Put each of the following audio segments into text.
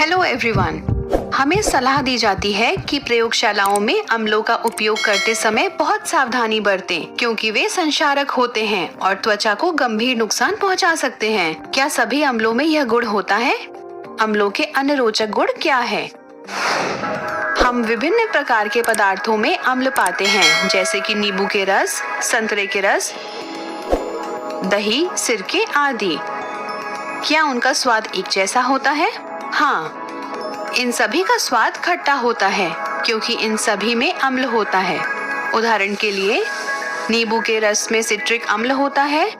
Hello everyone. हमें सलाह दी जाती है कि प्रयोगशालाओं में अम्लों का उपयोग करते समय बहुत सावधानी बरतें, क्योंकि वे संक्षारक होते हैं और त्वचा को गंभीर नुकसान पहुंचा सकते हैं। क्या सभी अम्लों में यह गुण होता है? अम्लों के अन्य रोचक गुण क्या है? हम विभिन्न प्रकार के पदार्थों में अम्ल पाते हैं, जैसे कि नींबू के रस, संतरे के रस, दही, सिरके आदि। क्या उनका स्वाद एक जैसा होता है? हाँ, इन सभी का स्वाद खट्टा होता है, क्योंकि इन सभी में अम्ल होता है। उदाहरण के लिए, नींबू के रस में सिट्रिक अम्ल होता है,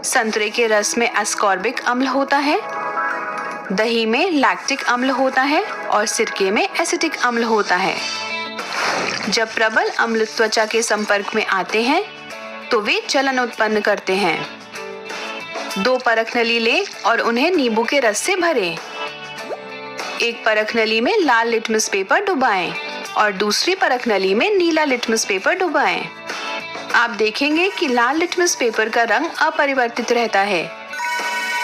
संतरे के रस में एस्कॉर्बिक अम्ल होता है, दही में लैक्टिक अम्ल होता है और सिरके में एसिटिक अम्ल होता है। जब प्रबल अम्ल त्वचा के संपर्क में आते हैं, तो वे जलन उत्पन्न करते हैं। 2 परख नली लें और उन्हें नींबू के रस से भरें। एक परख नली में लाल लिटमस पेपर डुबाएं और दूसरी परख नली में नीला लिटमस पेपर डुबाएं। आप देखेंगे कि लाल लिटमस पेपर का रंग अपरिवर्तित रहता है,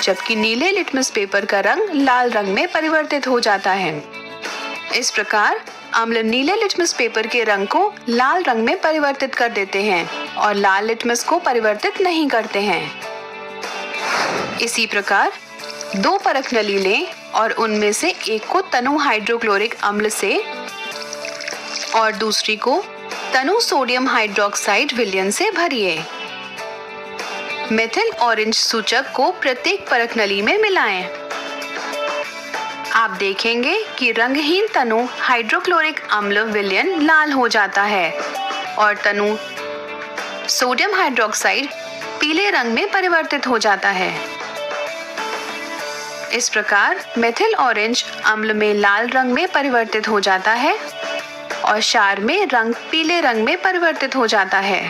जबकि नीले लिटमस पेपर का रंग लाल रंग में परिवर्तित हो जाता है। इस प्रकार अम्ल नीले लिटमस पेपर के रंग को लाल रंग में परिवर्तित कर देते हैं और लाल लिटमस को परिवर्तित नहीं करते हैं। इसी प्रकार 2 परख नली लें और उनमें से एक को तनु हाइड्रोक्लोरिक अम्ल से और दूसरी को तनु सोडियम हाइड्रोक्साइड विलयन से भरिए। मेथिल ऑरेंज सूचक को प्रत्येक परख नली में मिलाएं। आप देखेंगे कि रंगहीन तनु हाइड्रोक्लोरिक अम्ल विलयन लाल हो जाता है और तनु सोडियम हाइड्रोक्साइड पीले रंग में परिवर्तित हो जाता है। इस प्रकार मेथिल ऑरेंज अम्ल में लाल रंग में परिवर्तित हो जाता है और क्षार में रंग पीले रंग में परिवर्तित हो जाता है।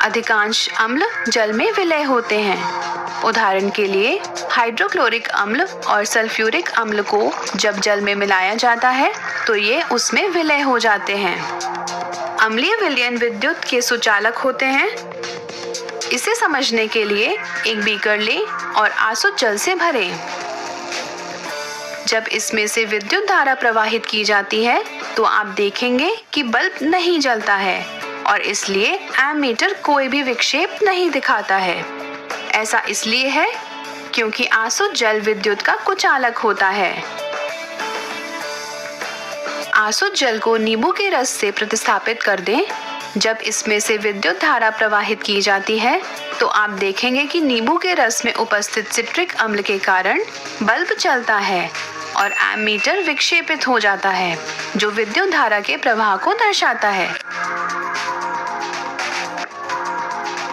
अधिकांश अम्ल जल में विलय होते हैं। उदाहरण के लिए, हाइड्रोक्लोरिक अम्ल और सल्फ्यूरिक अम्ल को जब जल में मिलाया जाता है तो ये उसमें विलय हो जाते हैं। अम्लीय विलयन विद्युत के सुचालक होते हैं। इसे समझने के लिए एक बीकर लें और आसुत जल से भरें। जब इसमें से विद्युत धारा प्रवाहित की जाती है तो आप देखेंगे कि बल्ब नहीं जलता है और इसलिए एमीटर कोई भी विक्षेप नहीं दिखाता है। ऐसा इसलिए है क्योंकि आसुत जल विद्युत का कुचालक होता है। आसुत जल को नींबू के रस से प्रतिस्थापित कर दें। जब इसमें से विद्युत धारा प्रवाहित की जाती है तो आप देखेंगे कि नींबू के रस में उपस्थित सिट्रिक अम्ल के कारण बल्ब चलता है और एमीटर विक्षेपित हो जाता है, जो विद्युत धारा के प्रवाह को दर्शाता है।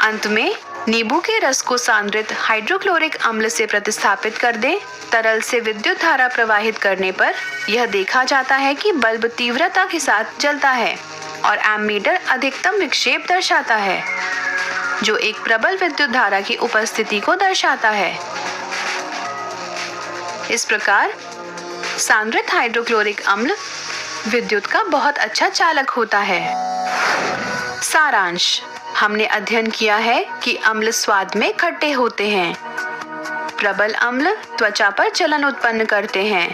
अंत में नींबू के रस को सांद्रित हाइड्रोक्लोरिक अम्ल से प्रतिस्थापित कर दें। तरल से विद्युत धारा प्रवाहित करने पर यह देखा जाता है कि बल्ब तीव्रता के साथ जलता है और एमीटर अधिकतम विक्षेप दर्शाता है, जो एक प्रबल विद्युत धारा की उपस्थिति को दर्शाता है। इस प्रकार सांद्रित हाइड्रोक्लोरिक अम्ल विद्युत का बहुत अच्छा चालक होता है। सारांश: हमने अध्ययन किया है कि अम्ल स्वाद में खट्टे होते हैं। प्रबल अम्ल त्वचा पर जलन उत्पन्न करते हैं।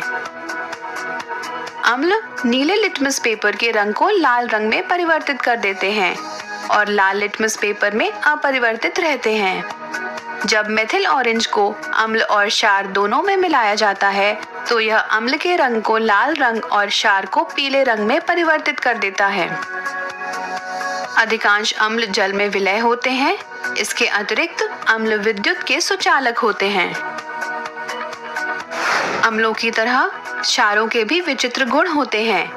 अम्ल नीले लिटमस पेपर के रंग को लाल रंग में परिवर्तित कर देते हैं और लाल लिटमस पेपर में अपरिवर्तित रहते हैं। जब मेथिल ऑरेंज को अम्ल और क्षार दोनों में मिलाया जाता है तो यह अम्ल के रंग को लाल रंग और क्षार को पीले रंग में परिवर्तित कर देता है। अधिकांश अम्ल जल में विलय होते हैं। इसके अतिरिक्त अम्ल विद्युत के सुचालक होते हैं। अम्लों की तरह क्षारों के भी विचित्र गुण होते हैं।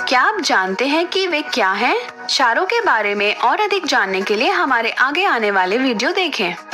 क्या आप जानते हैं कि वे क्या हैं? क्षारों के बारे में और अधिक जानने के लिए हमारे आगे आने वाले वीडियो देखें।